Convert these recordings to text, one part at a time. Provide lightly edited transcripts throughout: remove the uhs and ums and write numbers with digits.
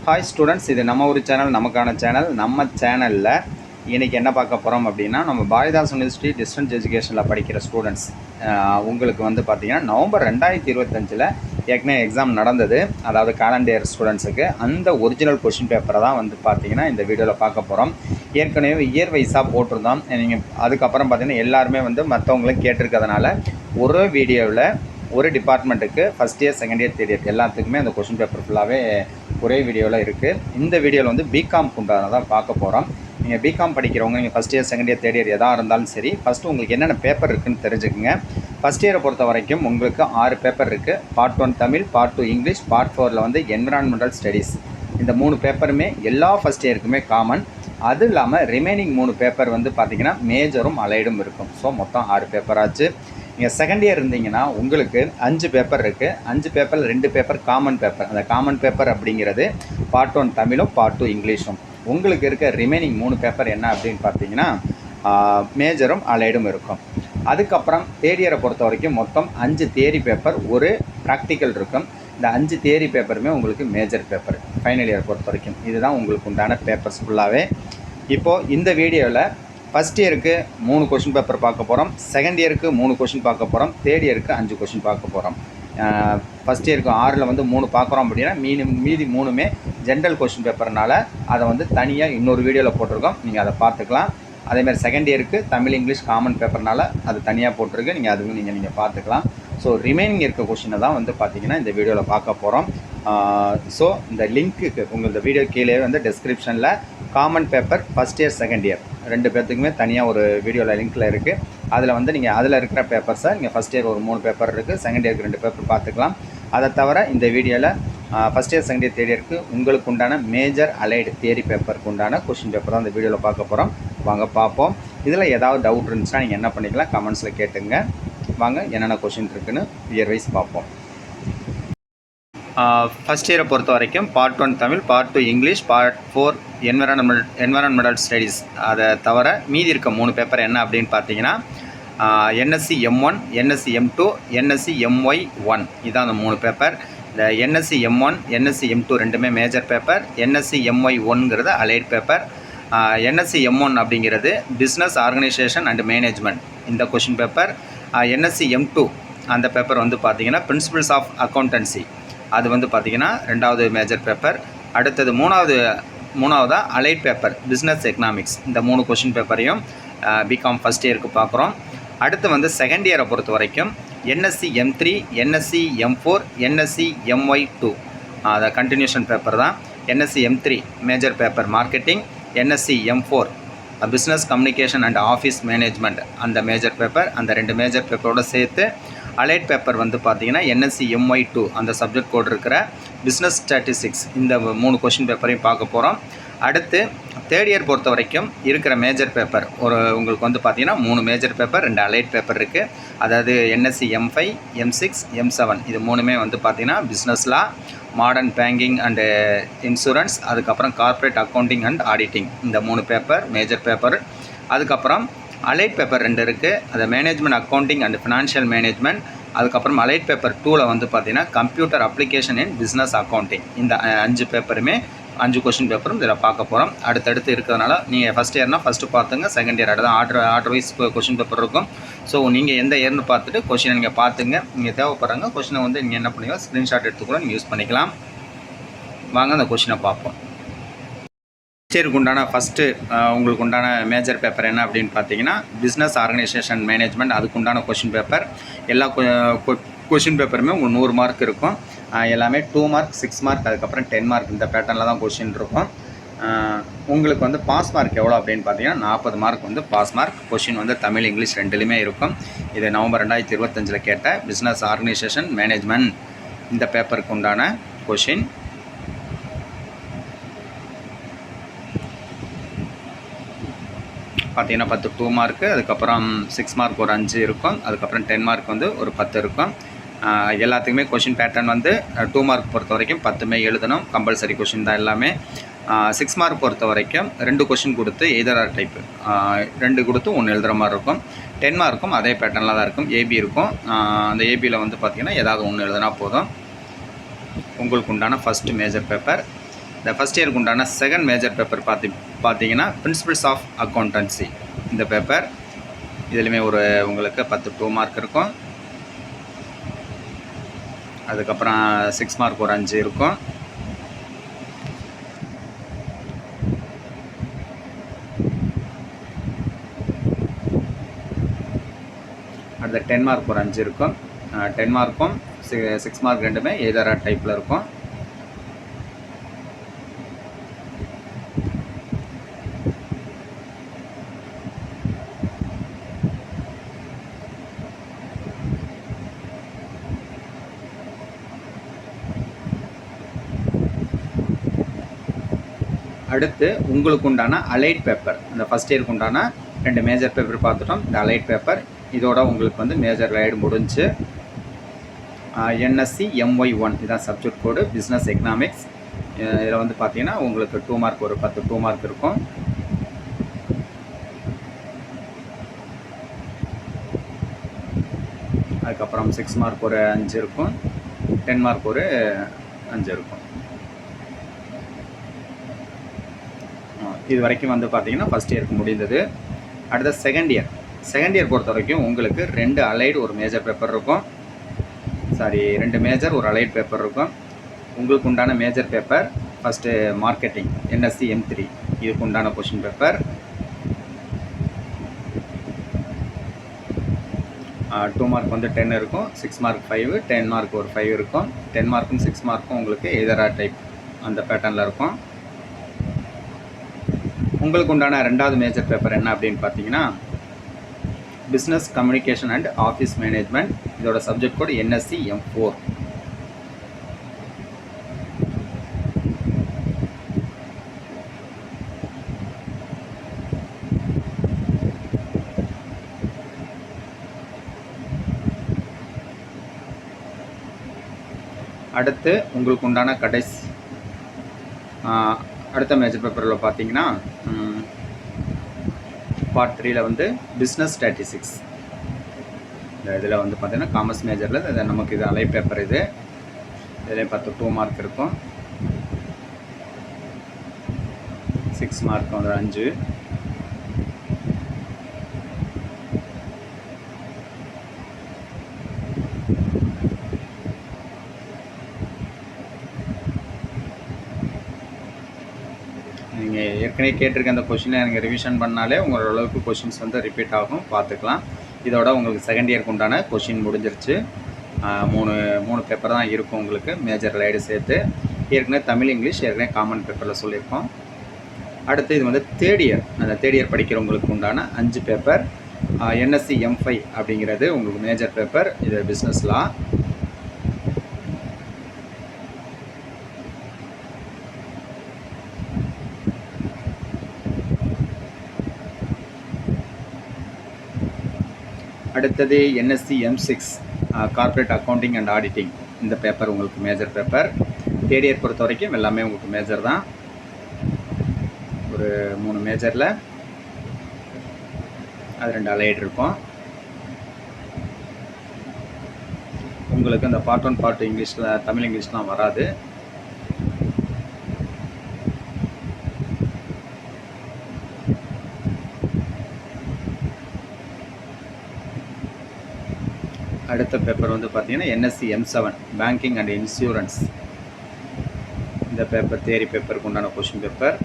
Hi students, இது நம்ம ஒரு சேனல், நமக்கான சேனல். நம்ம சேனலில் இன்றைக்கி என்ன பார்க்க போகிறோம் அப்படின்னா, நம்ம பாரதிதாசன் யூனிவர்சிட்டி டிஸ்டன்ஸ் எஜுகேஷனில் படிக்கிற ஸ்டூடெண்ட்ஸ் உங்களுக்கு வந்து பார்த்திங்கன்னா நவம்பர் 2025 ஏற்கனவே எக்ஸாம் நடந்தது. அதாவது காலண்டர் ஸ்டூடெண்ட்ஸுக்கு அந்த ஒரிஜினல் கொஷின் பேப்பரை தான் வந்து பார்த்திங்கன்னா இந்த வீடியோவில் பார்க்க போகிறோம். ஏற்கனவே இயர் வைஸாக போட்டிருந்தோம். நீங்கள் அதுக்கப்புறம் பார்த்திங்கன்னா எல்லாருமே வந்து மற்றவங்களும் கேட்டிருக்கிறதுனால ஒரு வீடியோவில் ஒரு டிபார்ட்மெண்ட்டுக்கு first year, second year, third year எல்லாத்துக்குமே அந்த கொஷின் பேப்பர் ஃபுல்லாகவே ஒரே வீடியோவில் இருக்குது. இந்த வீடியோவில் வந்து பிகாம் உண்டான தான் பார்க்க போகிறோம். நீங்கள் பிகாம் படிக்கிறவங்க, நீங்கள் first year, second year, third year எதாக இருந்தாலும் சரி, ஃபஸ்ட்டு உங்களுக்கு என்னென்ன பேப்பர் இருக்குதுன்னு தெரிஞ்சுக்குங்க. ஃபஸ்ட் இயரை பொறுத்த வரைக்கும் உங்களுக்கு 6 பேப்பர் இருக்குது. Part 1 Tamil, part 2 English, part 4 வந்து என்விரான்மெண்டல் ஸ்டடீஸ். இந்த 3 பேப்பருமே எல்லா ஃபஸ்ட் இயருக்குமே காமன். அது இல்லாமல் ரிமைனிங் 3 பேப்பர் வந்து பார்த்திங்கன்னா மேஜரும் அலைடும் இருக்கும். ஸோ மொத்தம் 6 பேப்பர் ஆச்சு. நீங்கள் செகண்ட் இயர் இருந்தீங்கன்னா உங்களுக்கு 5 பேப்பர் இருக்குது. 5 பேப்பரில் 2 பேப்பர் காமன் பேப்பர். அந்த காமன் பேப்பர் அப்படிங்கிறது பார்ட் 1 தமிழும், பார்ட் 2 இங்கிலீஷும். உங்களுக்கு இருக்க ரிமைனிங் 3 பேப்பர் என்ன அப்படின்னு பார்த்தீங்கன்னா மேஜரும் அலைடும் இருக்கும். அதுக்கப்புறம் தேர்ட் இயரை பொறுத்த வரைக்கும் மொத்தம் 5 தியரி பேப்பர், ஒரு ப்ராக்டிக்கல் இருக்கும். இந்த 5 தியரி பேப்பருமே உங்களுக்கு மேஜர் பேப்பர் ஃபைனல் இயரை பொறுத்த வரைக்கும். இதுதான் உங்களுக்கு உண்டான பேப்பர்ஸ் ஃபுல்லாகவே. இப்போது இந்த வீடியோவில் ஃபஸ்ட் இயருக்கு 3 கொஷின் பேப்பர் பார்க்க போகிறோம், செகண்ட் இயருக்கு 3 கொஷின் பார்க்க போகிறோம், தேர்ட் இயருக்கு 5 கொஷின் பார்க்க போகிறோம். ஃபஸ்ட் இயருக்கு 6ல் வந்து 3 பார்க்குறோம் அப்படின்னா மீதி 3மே ஜென்ரல் கொஷின் பேப்பர்னால அதை வந்து தனியாக இன்னொரு வீடியோவில் போட்டிருக்கோம். நீங்கள் அதை பார்த்துக்கலாம். அதேமாதிரி செகண்ட் இயருக்கு தமிழ், இங்கிலீஷ் காமன் பேப்பர்னால அது தனியாக போட்டிருக்கு. நீங்கள் அதுவும் நீங்கள் பார்த்துக்கலாம். ஸோ ரிமைனிங் இருக்க கொஷினை தான் வந்து பார்த்திங்கன்னா இந்த வீடியோவில் பார்க்க போகிறோம். ஸோ இந்த லிங்க்குக்கு இந்த வீடியோ கீழே வந்து டிஸ்கிரிப்ஷனில் common paper first year, second year 2 பேர்த்துக்குமே தனியாக ஒரு வீடியோவில் லிங்க்கில் இருக்குது. அதில் வந்து நீங்கள் அதில் இருக்கிற பேப்பர்ஸை நீங்கள் ஃபஸ்ட் இயர் ஒரு 3 பேப்பர் இருக்குது, செகண்ட் இயருக்கு 2 பேப்பர் பார்த்துக்கலாம். அதை தவிர இந்த வீடியோவில் first year, second year, third இயருக்கு உங்களுக்கு உண்டான மேஜர் அலைடு தியரி பேப்பருக்கு உண்டான கொஷின் பேப்பர் தான் இந்த வீடியோவில் பார்க்க போகிறோம். வாங்க பார்ப்போம். இதில் ஏதாவது டவுட் இருந்துச்சுன்னா நீங்கள் என்ன பண்ணிக்கலாம், கமெண்ட்ஸில் கேட்டுங்க. வாங்க என்னென்ன கொஷின் இருக்குன்னு இயர் வைஸ் பார்ப்போம். ஃபஸ்ட் இயரை பொறுத்த வரைக்கும் part 1 Tamil, part 2 English, part 4 environmental studies. அதை தவிர மீதி இருக்க 3 பேப்பர் என்ன அப்படின்னு பார்த்தீங்கன்னா NSC M1, NSC M2, NSC MY1. இதுதான் அந்த 3 பேப்பர். இந்த என்எஸ்சி M1, என்எஸ்சி M2 ரெண்டுமே மேஜர் பேப்பர். என்எஸ்சி MY1ங்கிறது அலைட் பேப்பர். என்எஸ்சி M1 அப்படிங்கிறது பிஸ்னஸ் ஆர்கனைசேஷன் அண்ட் மேனேஜ்மெண்ட், இந்த கொஷின் பேப்பர். என்எஸ்சி M2 அந்த பேப்பர் வந்து பார்த்திங்கன்னா பிரின்சிபல்ஸ் ஆஃப் அக்கௌண்டன்சி, அது வந்து பார்த்திங்கன்னா 2வது மேஜர் பேப்பர். அடுத்தது மூணாவதாக அலைட் பேப்பர் பிஸ்னஸ் எக்கனாமிக்ஸ். இந்த 3 கொஷின் பேப்பரையும் பிகாம் ஃபஸ்ட் இயருக்கு பார்க்குறோம். அடுத்து வந்து செகண்ட் இயரை பொறுத்த வரைக்கும் NSC M3, NSC M4, NSC MY2 அதை கண்டினியூஷன் பேப்பர் தான். NSC M3 major paper marketing, NSC M4 business communication and office management அந்த மேஜர் பேப்பர். அந்த 2 மேஜர் பேப்பரோடு சேர்த்து அலைட் பேப்பர் வந்து பார்த்திங்கன்னா என்எஸ்சி MY2 அந்த சப்ஜெக்ட் கோட் இருக்கிற பிஸ்னஸ் ஸ்டாட்டிஸ்டிக்ஸ், இந்த 3 கொஷின் பேப்பரையும் பார்க்க போகிறோம். அடுத்து தேர்ட் இயர் பொறுத்த வரைக்கும் இருக்கிற மேஜர் பேப்பர் உங்களுக்கு வந்து பார்த்திங்கன்னா 3 மேஜர் பேப்பர், 2 அலைட் பேப்பர் இருக்குது. அதாவது என்எஸ்சி M5, M6, M7 இது 3மே வந்து பார்த்திங்கன்னா business law, modern banking and insurance, அதுக்கப்புறம் கார்ப்பரேட் அக்கௌண்டிங் அண்ட் ஆடிட்டிங், இந்த 3 பேப்பர் மேஜர் பேப்பர். அதுக்கப்புறம் அலைட் பேப்பர் 2 இருக்குது. அது management accounting and financial management. அதுக்கப்புறம் அலைட் பேப்பர் 2ல் வந்து பார்த்திங்கன்னா computer application in business accounting. இந்த 5 பேப்பருமே 5 கொஷின் பேப்பரும் இதில் பார்க்க போகிறோம். அடுத்தடுத்து இருக்கிறதுனால நீங்கள் ஃபஸ்ட் இயர்னால் ஃபஸ்ட்டு பார்த்துங்க, செகண்ட் இயர் அடுத்த ஆர்டர் வைஸ் கொஷின் பேப்பர் இருக்கும். ஸோ நீங்கள் எந்த இயர்னு பார்த்துட்டு கொஷினை நீங்கள் பார்த்துங்க. நீங்கள் தேவைப்படுறாங்க கொஷினை வந்து நீங்கள் என்ன பண்ணுவீங்க, ஸ்க்ரீன்ஷாட் எடுத்து கூட நீங்கள் யூஸ் பண்ணிக்கலாம். வாங்க அந்த கொஷினை பார்ப்போம். ஃபஸ்ட் இயருக்கு உண்டான ஃபஸ்ட்டு உங்களுக்கு உண்டான மேஜர் பேப்பர் என்ன அப்படின்னு பார்த்தீங்கன்னா பிஸ்னஸ் ஆர்கனைசேஷன் மேனேஜ்மெண்ட், அதுக்கு உண்டான கொஷின் பேப்பர். எல்லா கொஷின் பேப்பருமே உங்களுக்கு 100 மார்க் இருக்கும். எல்லாமே 2 மார்க், 6 மார்க், அதுக்கப்புறம் 10 மார்க் இந்த பேட்டர்னில் தான் கொஷின் இருக்கும். உங்களுக்கு வந்து பாஸ் மார்க் எவ்வளோ அப்படின்னு பார்த்தீங்கன்னா 40 மார்க் வந்து பாஸ் மார்க். கொஷின் வந்து தமிழ், இங்கிலீஷ் 2லையுமே இருக்கும். இது நவம்பர் 2025 கேட்ட பிஸ்னஸ் ஆர்கனைசேஷன் மேனேஜ்மெண்ட் இந்த பேப்பருக்கு உண்டான கொஷின். பார்த்தீங்கன்னா 10 2 மார்க்கு, அதுக்கப்புறம் 6 மார்க் ஒரு 5 இருக்கும், அதுக்கப்புறம் 10 மார்க் வந்து ஒரு 10 இருக்கும். எல்லாத்துக்குமே கொஷின் பேட்டர்ன் வந்து 2 மார்க் பொறுத்த வரைக்கும் 10மே எழுதணும், கம்பல்சரி கொஷின் தான் எல்லாமே. 6 மார்க் பொறுத்த வரைக்கும் 2 கொஷின் கொடுத்து எய்தர் ஆர் டைப்பு 2 கொடுத்து 1 எழுதுகிற மாதிரி இருக்கும். 10 மார்க்கும் அதே பேட்டர்னில் தான் இருக்கும். ஏபி இருக்கும். அந்த ஏபியில் வந்து பார்த்திங்கன்னா ஏதாவது 1 எழுதுனா போதும். உங்களுக்கு உண்டான ஃபஸ்ட்டு மேஜர் பேப்பர். இந்த ஃபஸ்ட் இயருக்கு உண்டான செகண்ட் மேஜர் பேப்பர் பார்த்தீங்கன்னா பிரின்சிபல்ஸ் ஆஃப் அக்கௌண்டன்சி. இந்த பேப்பர் இதுலேயுமே ஒரு உங்களுக்கு 10 2 மார்க் இருக்கும். அதுக்கப்புறம் 6 மார்க் ஒரு 5 இருக்கும். அடுத்த 10 மார்க் ஒரு 5 இருக்கும். 10 மார்க்கும் 6 மார்க் ரெண்டுமே எதரா டைப்பில் இருக்கும். அடுத்து உங்களுக்கு உண்டான அலைட் பேப்பர். இந்த ஃபஸ்ட் இயருக்கு உண்டான 2 மேஜர் பேப்பர் பார்த்துட்டோம். இந்த அலைட் பேப்பர் இதோட உங்களுக்கு வந்து மேஜர் ரைடு முடிஞ்சு. NSC MY1 இதுதான் சப்ஜெக்ட் கோடு, பிஸ்னஸ் எக்கனாமிக்ஸ். இதில் வந்து பார்த்தீங்கன்னா உங்களுக்கு 2 மார்க் ஒரு 10 2 மார்க் இருக்கும். அதுக்கப்புறம் 6 மார்க் ஒரு 5 இருக்கும். 10 மார்க் ஒரு 5 இருக்கும். இது வரைக்கும் வந்து பார்த்தீங்கன்னா ஃபஸ்ட் இயருக்கு முடிந்தது. அடுத்த செகண்ட் இயர் பொறுத்த வரைக்கும் உங்களுக்கு 2 அலைடு ஒரு மேஜர் பேப்பர் இருக்கும். 2 மேஜர் ஒரு அலைட் பேப்பர் இருக்கும். உங்களுக்கு உண்டான major paper first marketing NSC M3 இதுக்கு உண்டான கொஷின் பேப்பர். 2 மார்க் வந்து 10 இருக்கும். 6 மார்க் 5, 10 மார்க் ஒரு 5 இருக்கும். 10 மார்க்கும் 6 மார்க்கும் உங்களுக்கு எதரா டைப் அந்த பேட்டர்னில் இருக்கும். உங்களுக்கு உண்டான 2வது மேஜர் பேப்பர் என்ன அப்படின்னு பார்த்தீங்கன்னா business communication and office management. இதோட சப்ஜெக்ட் கோடு NSC M4. அடுத்து உங்களுக்கு உண்டான அடுத்த மேஜர் பேப்பரில் பார்த்தீங்கன்னா பார்ட் 3ல் வந்து பிஸ்னஸ் ஸ்டாட்டிஸ்டிக்ஸ். இந்த இதில் வந்து பார்த்தீங்கன்னா காமர்ஸ் மேஜரில் இது நமக்கு இது அலை பேப்பர். இதில் 10 2 மார்க் இருக்கும். 6 மார்க் வந்து 5. நீங்கள் ஏற்கனவே கேட்டிருக்க அந்த கொஷினை நீங்கள் ரிவிஷன் பண்ணாலே உங்களோடளவுக்கு கொஷின்ஸ் வந்து ரிப்பீட் ஆகும், பார்த்துக்கலாம். இதோட உங்களுக்கு செகண்ட் இயருக்கு உண்டான கொஷின் முடிஞ்சிருச்சு. 3 பேப்பர் தான் இருக்கும் உங்களுக்கு மேஜர் லைடு சேர்த்து. ஏற்கனவே தமிழ் இங்கிலீஷ் ஏற்கனவே காமன் பேப்பரில் சொல்லியிருக்கோம். அடுத்து இது வந்து தேர்ட் இயர். அந்த தேர்ட் இயர் படிக்கிறவங்களுக்கு உண்டான 5 பேப்பர். NSC M5 அப்படிங்கிறது உங்களுக்கு மேஜர் பேப்பர். இது பிஸ்னஸ் லா. அடுத்தது NSC M6 corporate accounting and auditing. இந்த பேப்பர் உங்களுக்கு மேஜர் பேப்பர். தேர்ட் இயர் பொறுத்த வரைக்கும் எல்லாமே உங்களுக்கு மேஜர் தான். ஒரு 3 மேஜரில் அது 2 அலைடு இருக்கும். உங்களுக்கு அந்த பார்ட் 1 பார்ட் இங்கிலீஷில் தமிழ் இங்கிலீஷ்லாம் வராது. அடுத்த பேப்பர் வந்து பார்த்தீங்கன்னா NSC M7 banking and insurance. இந்த பேப்பர் தியரி பேப்பருக்கு உண்டான கொஷின் பேப்பர்.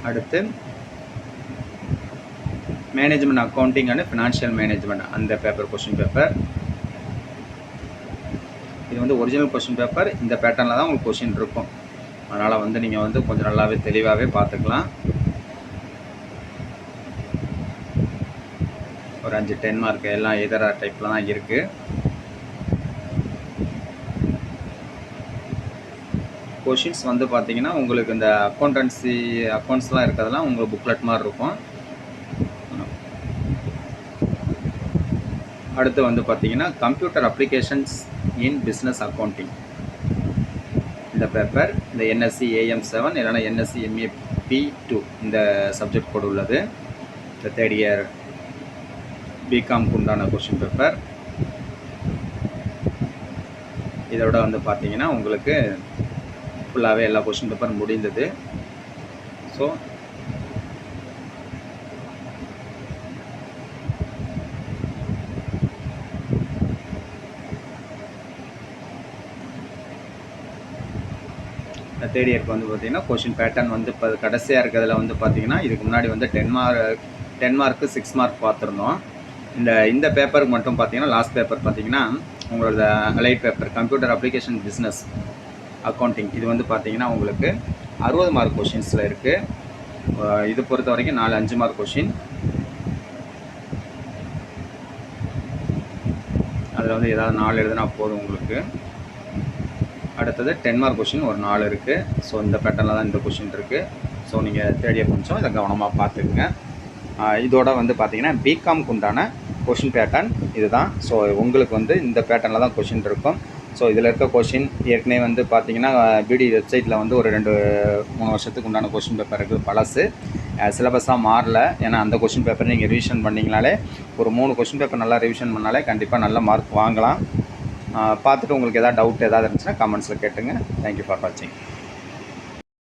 அடுத்து management accounting and financial management அந்த பேப்பர் கொஷின் பேப்பர். இது வந்து ஒரிஜினல் கொஷின் பேப்பர். இந்த பேட்டர்னில் தான் உங்களுக்கு கொஷின் இருக்கும். அதனால் வந்து நீங்கள் வந்து கொஞ்சம் நல்லாவே தெளிவாகவே பார்த்துக்கலாம். ஒரு 5 10 மார்க் எல்லாம் எதரா டைப்பில் தான் இருக்குது. கொஷின்ஸ் வந்து பார்த்தீங்கன்னா உங்களுக்கு இந்த அக்கௌண்ட்ஸ்லாம் இருக்கிறதெல்லாம் உங்களுக்கு புக்லெட் மாதிரி இருக்கும். அடுத்து வந்து பார்த்தீங்கன்னா computer applications in business accounting. இந்த பேப்பர் இந்த NSC AM7 இல்லைனா NSC MAP2 இந்த சப்ஜெக்ட் கோடு உள்ளது. இந்த தேர்ட் இயர் பிகாம்க்கு உண்டான கொஷின் பேப்பர். இதோட வந்து பார்த்தீங்கன்னா உங்களுக்கு ஃபுல்லாகவே எல்லா கொஷின் பேப்பர் முடிந்தது. ஸோ தேர்ட் இயருக்கு வந்து பார்த்திங்கன்னா கொஷின் பேட்டர்ன் வந்து இப்போ கடைசியாக இருக்கிறதுல வந்து பார்த்திங்கன்னா இதுக்கு முன்னாடி வந்து 10 மார்க்கு 6 மார்க் பார்த்துருந்தோம். இந்த பேப்பருக்கு மட்டும் பார்த்திங்கன்னா லாஸ்ட் பேப்பர் பார்த்திங்கன்னா உங்களோட allied paper computer application business accounting இது வந்து பார்த்திங்கன்னா உங்களுக்கு 60 மார்க் கொஷின்ஸில் இருக்குது. இது பொறுத்த வரைக்கும் 4-5 மார்க் கொஷின். அதில் வந்து ஏதாவது 4 எழுதுனா போதும் உங்களுக்கு. அடுத்தது 10 மார்க் கொஷின் ஒரு 4 இருக்குது. ஸோ இந்த பேட்டர்னில் தான் இந்த கொஷின் இருக்குது. ஸோ நீங்கள் தேர்ட் இயர் கொஞ்சம் இதை கவனமாக பார்த்துக்குங்க. இதோட வந்து பார்த்திங்கன்னா பிகாம்க்கு உண்டான கொஷின் பேட்டர்ன் இது தான். ஸோ உங்களுக்கு வந்து இந்த பேட்டர்னில் தான் கொஷின் இருக்கும். ஸோ இதில் இருக்க கொஷின் ஏற்கனவே வந்து பார்த்திங்கன்னா பிடி வெப்சைட்டில் வந்து ஒரு 2-3 வருஷத்துக்கு உண்டான கொஷின் பேப்பர் இருக்குது. பழசு சிலபஸாக மாறல. ஏன்னா அந்த கொஷின் பேப்பர் நீங்கள் ரிவிஷன் பண்ணிங்கனாலே ஒரு 3 கொஷின் பேப்பர் நல்லா ரிவிஷன் பண்ணாலே கண்டிப்பாக நல்ல மார்க் வாங்கலாம். பார்த்துட்டு உங்களுக்கு எதாவது டவுட் ஏதாவது இருந்துச்சுன்னா கமெண்ட்ஸில் கேட்டுங்க. தேங்க்யூ ஃபார் வாட்சிங்.